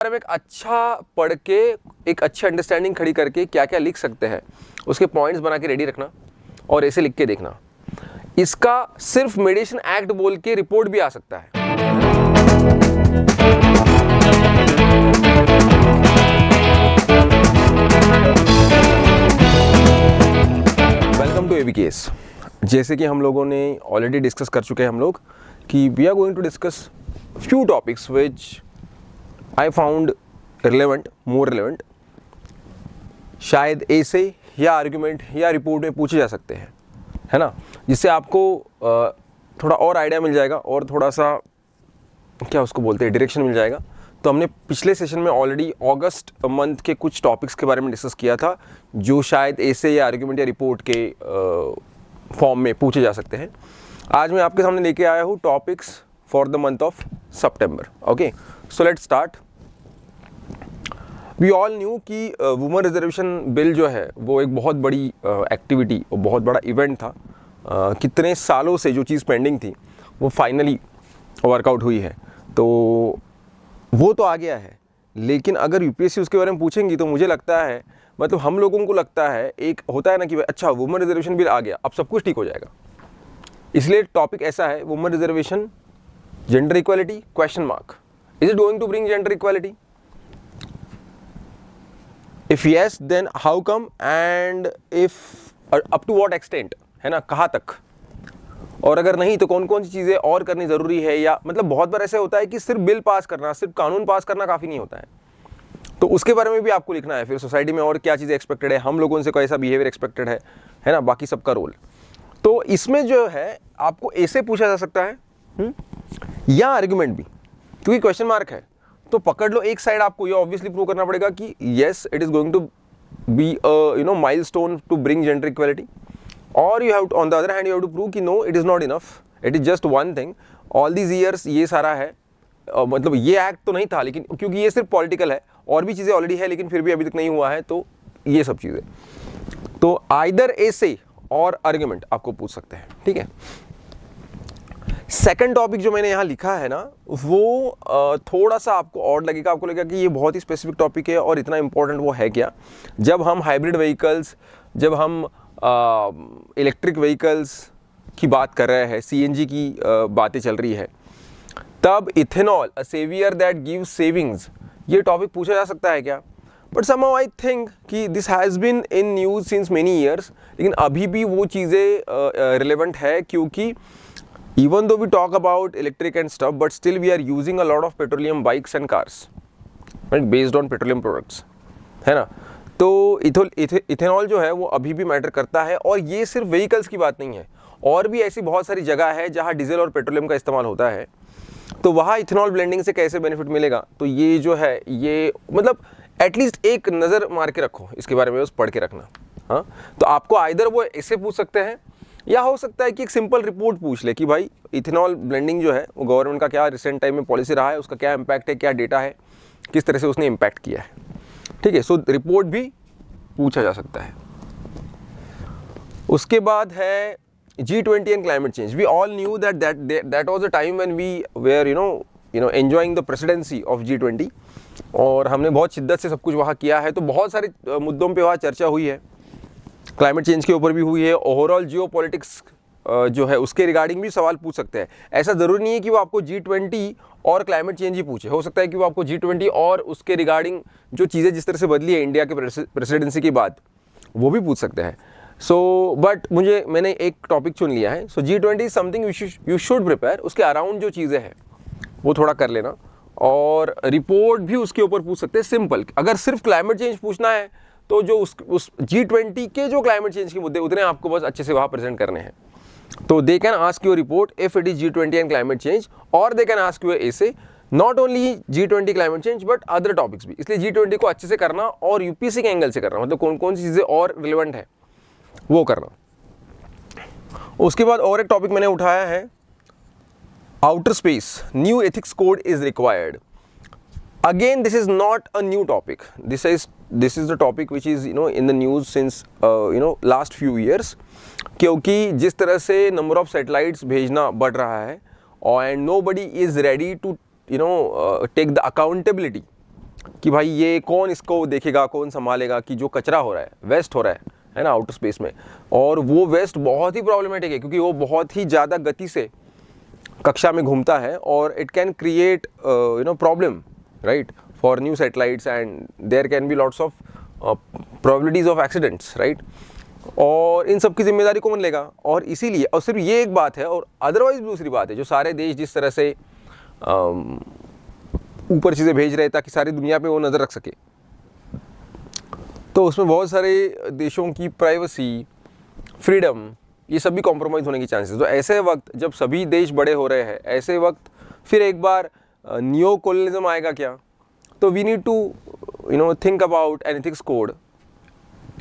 बारे में एक अच्छा पढ़ के एक अच्छी अंडरस्टैंडिंग खड़ी करके क्या क्या लिख सकते हैं उसके पॉइंट्स बना के रेडी रखना और ऐसे लिख के देखना। इसका सिर्फ मेडिसिन एक्ट बोल के रिपोर्ट भी आ सकता है। Welcome to ABKS. जैसे कि हम लोगों ने ऑलरेडी डिस्कस कर चुके हैं हम लोग कि we are going to discuss few topics which I found relevant, more relevant, शायद ऐसे या आर्ग्यूमेंट या रिपोर्ट में पूछे जा सकते हैं, है ना, जिससे आपको थोड़ा और आइडिया मिल जाएगा और थोड़ा सा क्या उसको बोलते हैं डायरेक्शन मिल जाएगा। तो हमने पिछले सेशन में ऑलरेडी अगस्त मंथ के कुछ टॉपिक्स के बारे में डिस्कस किया था जो शायद ऐसे या आर्ग्यूमेंट या रिपोर्ट के फॉर्म में पूछे जा सकते हैं। आज मैं आपके सामने लेके आया हूँ topics for the month of September. Okay, so let's start. We all knew कि वुमेन रिजर्वेशन बिल जो है वो एक बहुत बड़ी एक्टिविटी और बहुत बड़ा इवेंट था। कितने सालों से जो चीज़ पेंडिंग थी वो फाइनली वर्कआउट हुई है, तो वो तो आ गया है। लेकिन अगर यूपीएससी उसके बारे में पूछेंगी तो मुझे लगता है, मतलब हम लोगों को लगता है, एक होता है ना कि अच्छा वुमेन रिजर्वेशन बिल आ गया अब सब कुछ ठीक हो जाएगा। इसलिए टॉपिक ऐसा है, women reservation, gender equality, question mark, is it going to bring gender equality? If yes then how come and if up to what extent, है ना, कहाँ तक, और अगर नहीं तो कौन कौन सी चीज़ें और करनी ज़रूरी है। या मतलब बहुत बार ऐसा होता है कि सिर्फ बिल पास करना, सिर्फ कानून पास करना काफ़ी नहीं होता है, तो उसके बारे में भी आपको लिखना है। फिर सोसाइटी में और क्या चीज़ें एक्सपेक्टेड है, हम लोगों से कैसा बिहेवियर एक्सपेक्टेड है ना, बाकी सबका रोल। तो इसमें जो है आपको ऐसे पूछा जा सकता है या आर्ग्यूमेंट भी, क्योंकि क्वेश्चन मार्क है तो पकड़ लो। एक साइड आपको ये ऑब्वियसली प्रूव करना पड़ेगा कि yes it is going to be milestone to bring gender equality, और you have to, on the other hand you have to prove कि no it is not enough, it is just one thing, all these years ये सारा है, मतलब ये act तो नहीं था लेकिन क्योंकि ये सिर्फ पॉलिटिकल है, और भी चीज़ें ऑलरेडी है लेकिन फिर भी अभी तक नहीं हुआ है, तो ये सब चीज़ें तो आइदर ऐसे और आर्ग्यूमेंट आपको पूछ सकते हैं। ठीक है, सेकंड टॉपिक जो मैंने यहाँ लिखा है ना वो थोड़ा सा आपको और लगेगा, आपको लगेगा कि ये बहुत ही स्पेसिफिक टॉपिक है और इतना इंपॉर्टेंट वो है क्या। जब हम हाइब्रिड व्हीकल्स, जब हम इलेक्ट्रिक व्हीकल्स की बात कर रहे हैं, सीएनजी की बातें चल रही है, तब ethanol a saviour that gives savings, ये टॉपिक पूछा जा सकता है क्या। बट समहाउ आई थिंक कि this has been in news since many years, लेकिन अभी भी वो चीज़ें रिलेवेंट है, क्योंकि even though we talk about electric and stuff, but still we are using a lot of petroleum bikes and cars, right, based on petroleum products, है ना। तो इथेनॉल जो है वो अभी भी मैटर करता है, और ये सिर्फ व्हीकल्स की बात नहीं है, और भी ऐसी बहुत सारी जगह है जहाँ डीजल और पेट्रोलियम का इस्तेमाल होता है, तो वहाँ इथेनॉल ब्लेंडिंग से कैसे बेनिफिट मिलेगा। तो ये जो है ये मतलब एटलीस्ट एक नज़र मार के रखो इसके बारे में, उस पढ़ के रखना। हाँ, तो आपको आइदर वो ऐसे पूछ सकते हैं या हो सकता है कि एक सिंपल रिपोर्ट पूछ ले कि भाई इथेनॉल ब्लेंडिंग जो है वो गवर्नमेंट का क्या रिसेंट टाइम में पॉलिसी रहा है, उसका क्या इम्पैक्ट है, क्या डेटा है, किस तरह से उसने इम्पैक्ट किया है। ठीक है, सो रिपोर्ट भी पूछा जा सकता है। उसके बाद है G20 and climate change. We all knew that was a time when we were you know enjoying the presidency of G20, और हमने बहुत शिद्दत से सब कुछ वहाँ किया है। तो बहुत सारे मुद्दों पे वहाँ चर्चा हुई है, क्लाइमेट चेंज के ऊपर भी हुई है, ओवरऑल जियो पॉलिटिक्स जो है उसके रिगार्डिंग भी सवाल पूछ सकते हैं। ऐसा ज़रूरी नहीं है कि वो आपको G20 और क्लाइमेट चेंज ही पूछे, हो सकता है कि वो आपको G20 और उसके रिगार्डिंग जो चीज़ें जिस तरह से बदली है इंडिया के प्रेसिडेंसी के बाद, वो भी पूछ सकते हैं। सो बट मैंने एक टॉपिक चुन लिया है। सो G20 is something you should prepare, उसके अराउंड जो चीज़ें हैं वो थोड़ा कर लेना, और रिपोर्ट भी उसके ऊपर पूछ सकते हैं सिंपल। अगर सिर्फ क्लाइमेट चेंज पूछना है तो जो उस G20 के जो क्लाइमेट चेंज के मुद्दे उतने आपको बस अच्छे से वहाँ प्रेजेंट करने हैं। तो they can ask your report if it is G20 and climate change, और दे कैन आस्क योर ऐसे not only G20 climate change but other topics भी। इसलिए G20 को अच्छे से करना और यूपीएससी के एंगल से करना, मतलब कौन कौन सी चीज़ें और रिलेवेंट है वो करना। उसके बाद और एक टॉपिक मैंने उठाया है, outer space, new ethics code is required. Again, this is not a new topic. This is the topic which is in the news since last few years, क्योंकि जिस तरह से नंबर ऑफ सैटेलाइट्स भेजना बढ़ रहा है, और and nobody is ready to take the accountability कि भाई ये कौन इसको देखेगा, कौन संभालेगा, कि जो कचरा हो रहा है, वेस्ट हो रहा है ना आउटर स्पेस में, और वो वेस्ट बहुत ही प्रॉब्लमेटिक है क्योंकि वो बहुत ही ज़्यादा गति से कक्षा में घूमता है और it can create problem, right, for new satellites and there can be lots of probabilities of accidents, right. और इन सब की जिम्मेदारी कौन लेगा? और इसीलिए, और सिर्फ ये एक बात है, और अदरवाइज भी दूसरी बात है, जो सारे देश जिस तरह से ऊपर चीज़ें भेज रहे ताकि सारी दुनिया पे वो नज़र रख सके, तो उसमें बहुत सारे देशों की प्राइवेसी, फ्रीडम, ये सब भी कॉम्प्रोमाइज़ होने की चांसेस। तो ऐसे वक्त जब सभी देश बड़े हो रहे हैं, ऐसे वक्त फिर एक बार न्यो कोलोनिज्म आएगा क्या? तो we need to think about an ethics code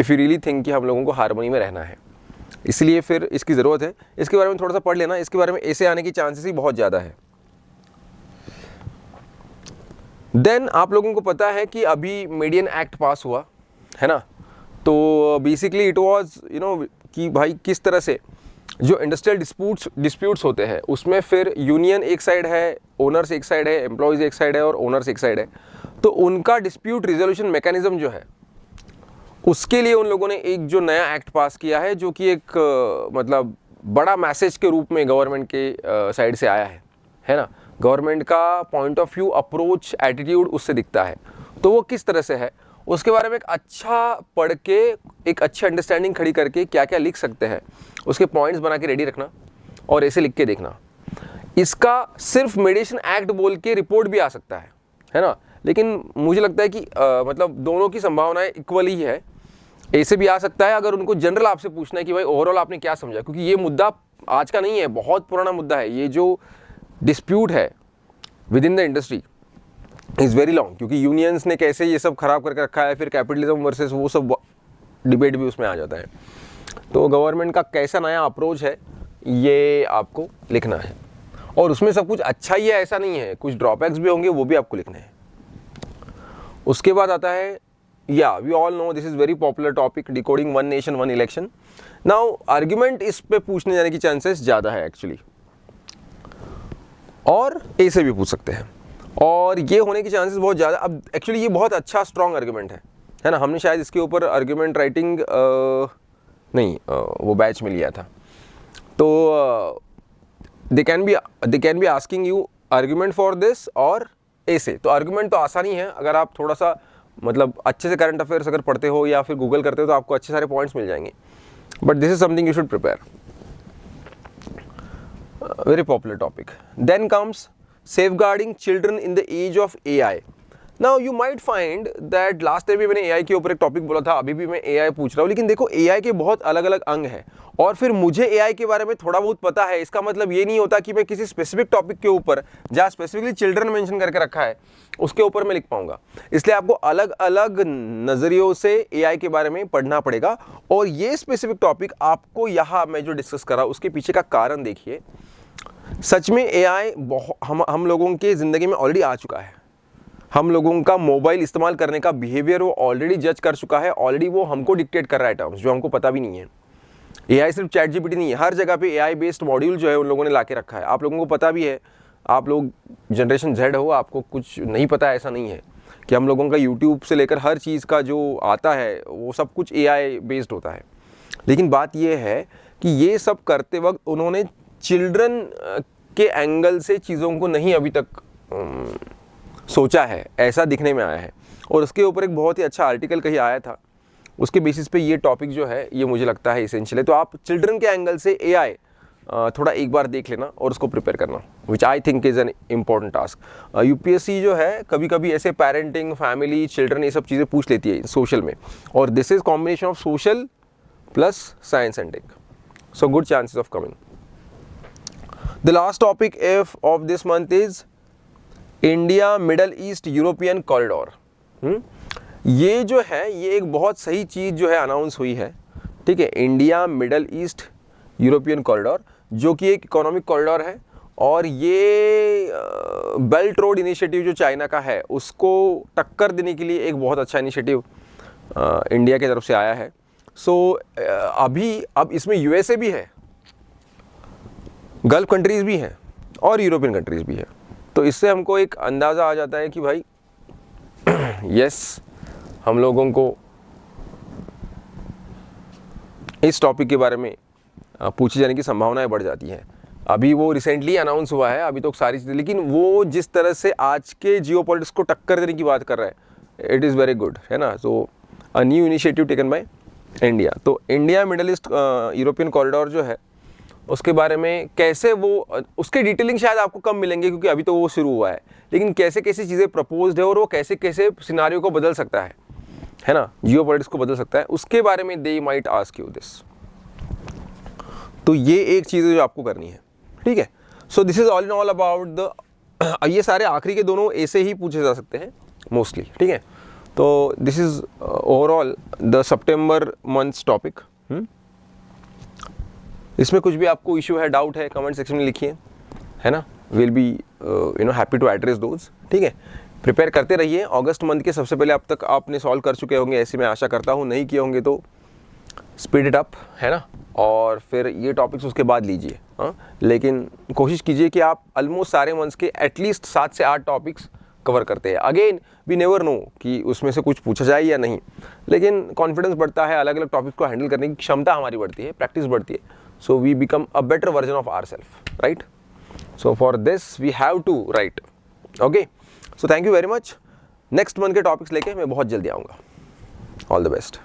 if you really think कि हम लोगों को हार्मनी में रहना है। इसलिए फिर इसकी ज़रूरत है। इसके बारे में थोड़ा सा पढ़ लेना, इसके बारे में ऐसे आने की चांसेस ही बहुत ज़्यादा है। देन आप लोगों को पता है कि अभी मीडियन एक्ट पास हुआ है ना, तो बेसिकली इट वाज कि भाई किस तरह से जो इंडस्ट्रियल डिस्प्यूट्स होते हैं उसमें फिर यूनियन एक साइड है, ओनर्स एक साइड है, एम्प्लॉयज़ एक साइड है और ओनर्स एक साइड है, तो उनका डिस्प्यूट रिजोल्यूशन मैकेनिज्म जो है उसके लिए उन लोगों ने एक जो नया एक्ट पास किया है, जो कि एक मतलब बड़ा मैसेज के रूप में गवर्नमेंट के साइड से आया है ना। गवर्नमेंट का point of view, approach, attitude उससे दिखता है। तो वो किस तरह से है उसके बारे में एक अच्छा पढ़ के, एक अच्छी अंडरस्टैंडिंग खड़ी करके क्या क्या लिख सकते हैं उसके पॉइंट्स बना के रेडी रखना और ऐसे लिख के देखना। इसका सिर्फ मेडिसिन एक्ट बोल के रिपोर्ट भी आ सकता है ना, लेकिन मुझे लगता है कि मतलब दोनों की संभावनाएं इक्वल ही है। ऐसे भी आ सकता है अगर उनको जनरल आपसे पूछना है कि भाई ओवरऑल आपने क्या समझा, क्योंकि ये मुद्दा आज का नहीं है, बहुत पुराना मुद्दा है। ये जो डिस्प्यूट है with in the industry is very long, क्योंकि यूनियंस ने कैसे ये सब खराब करके रखा है, फिर कैपिटलिज्म वर्सेस वो सब डिबेट भी उसमें आ जाता है। तो गवर्नमेंट का कैसा नया अप्रोच है ये आपको लिखना है, और उसमें सब कुछ अच्छा ही है ऐसा नहीं है, कुछ ड्रॉबैक्स भी होंगे, वो भी आपको लिखने हैं। उसके बाद आता है, या we all know this is very popular topic, decoding one nation one election. Now argument इस पे पूछने जाने की चांसेस ज़्यादा है एक्चुअली, और ऐसे भी पूछ सकते हैं, और ये होने की चांसेस बहुत ज़्यादा। अब एक्चुअली ये बहुत अच्छा स्ट्रॉन्ग आर्ग्यूमेंट है ना। हमने शायद इसके ऊपर आर्ग्यूमेंट राइटिंग वो बैच में लिया था। तो they can be asking you argument for this और ऐसे। तो आर्ग्यूमेंट तो आसानी है, अगर आप थोड़ा सा मतलब अच्छे से करंट अफेयर्स अगर पढ़ते हो या फिर गूगल करते हो तो आपको अच्छे सारे पॉइंट्स मिल जाएंगे। But this is something you should prepare, very popular topic. Then comes safeguarding children in the age of AI. Now you might find that last time भी मैंने AI के ऊपर एक टॉपिक बोला था, अभी भी मैं AI पूछ रहा हूँ, लेकिन देखो AI के बहुत अलग अलग अंग हैं, और फिर मुझे AI के बारे में थोड़ा बहुत पता है, इसका मतलब ये नहीं होता कि मैं किसी स्पेसिफिक टॉपिक के ऊपर जहाँ स्पेसिफिकली चिल्ड्रन मेंशन करके रखा है उसके ऊपर मैं लिख पाऊंगा। इसलिए आपको अलग अलग नज़रियों से AI के बारे में पढ़ना पड़ेगा, और ये स्पेसिफिक टॉपिक आपको यहाँ मैं जो डिस्कस करा उसके पीछे का कारण देखिए। सच में AI हम लोगों के ज़िंदगी में ऑलरेडी आ चुका है। हम लोगों का मोबाइल इस्तेमाल करने का बिहेवियर वो ऑलरेडी जज कर चुका है, ऑलरेडी वो हमको डिक्टेट कर रहा है टर्म्स जो हमको पता भी नहीं है। AI सिर्फ ChatGPT नहीं है, हर जगह पे AI बेस्ड मॉड्यूल जो है उन लोगों ने ला के रखा है। आप लोगों को पता भी है, आप लोग जनरेशन Z हो, आपको कुछ नहीं पता, ऐसा नहीं है कि हम लोगों का YouTube से लेकर हर चीज़ का जो आता है वो सब कुछ AI बेस्ड होता है। लेकिन बात ये है कि ये सब करते वक्त उन्होंने चिल्ड्रन के एंगल से चीज़ों को नहीं अभी तक सोचा है, ऐसा दिखने में आया है। और उसके ऊपर एक बहुत ही अच्छा आर्टिकल कहीं आया था, उसके बेसिस पे ये टॉपिक जो है ये मुझे लगता है इसेंशियल है। तो आप चिल्ड्रन के एंगल से AI थोड़ा एक बार देख लेना और उसको प्रिपेयर करना, which I think is an important task. UPSC जो है कभी कभी ऐसे पेरेंटिंग, फैमिली, चिल्ड्रन ये सब चीज़ें पूछ लेती है सोशल में, और this is combination of social plus science and tech, so good chances of coming. The last topic of this month is India Middle East European Corridor। ये जो है ये एक बहुत सही चीज़ जो है अनाउंस हुई है, ठीक है। India Middle East European corridor जो कि एक इकोनॉमिक कॉरिडोर है, और ये बेल्ट रोड इनिशिएटिव जो चाइना का है उसको टक्कर देने के लिए एक बहुत अच्छा इनिशिएटिव इंडिया की तरफ से आया है। सो अब इसमें USA भी है, गल्फ कंट्रीज़ भी हैं और यूरोपियन कंट्रीज़ भी हैं। तो इससे हमको एक अंदाज़ा आ जाता है कि भाई यस, हम लोगों को इस टॉपिक के बारे में पूछे जाने की संभावनाएं बढ़ जाती हैं। अभी वो रिसेंटली अनाउंस हुआ है, अभी तो सारी चीज़ें, लेकिन वो जिस तरह से आज के जियोपॉलिटिक्स को टक्कर देने की बात कर रहा है, इट इज़ वेरी गुड, है ना। So a new initiative taken by India. तो India Middle East European corridor जो है उसके बारे में कैसे वो, उसके डिटेलिंग शायद आपको कम मिलेंगे क्योंकि अभी तो वो शुरू हुआ है, लेकिन कैसे कैसे चीज़ें प्रपोज्ड है और वो कैसे कैसे सिनारियो को बदल सकता है ना, जियोपॉलिटिक्स को बदल सकता है, उसके बारे में they might ask you this. तो ये एक चीज़ है जो आपको करनी है, ठीक है। So this is all in all about the, ये सारे आखिरी के दोनों ऐसे ही पूछे जा सकते हैं मोस्टली, ठीक है। तो this is overall the September months topic. इसमें कुछ भी आपको इशू है, डाउट है, कमेंट सेक्शन में लिखिए, है ना। Will be happy to address those, ठीक है। प्रिपेयर करते रहिए, अगस्त मंथ के सबसे पहले अब तक आपने सॉल्व कर चुके होंगे, ऐसे मैं आशा करता हूँ। नहीं किए होंगे तो स्पीड इट अप, है ना, और फिर ये टॉपिक्स उसके बाद लीजिए, हाँ। लेकिन कोशिश कीजिए कि आप ऑलमोस्ट सारे मंथ्स के एटलीस्ट 7 से 8 टॉपिक्स कवर करते हैं। अगेन वी नेवर नो कि उसमें से कुछ पूछा जाए या नहीं, लेकिन कॉन्फिडेंस बढ़ता है, अलग अलग टॉपिक्स को हैंडल करने की क्षमता हमारी बढ़ती है, प्रैक्टिस बढ़ती है। So we become a better version of our self, right. So for this we have to write, okay. So thank you very much. Next month के टॉपिक्स लेके मैं बहुत जल्दी आऊँगा। All the best.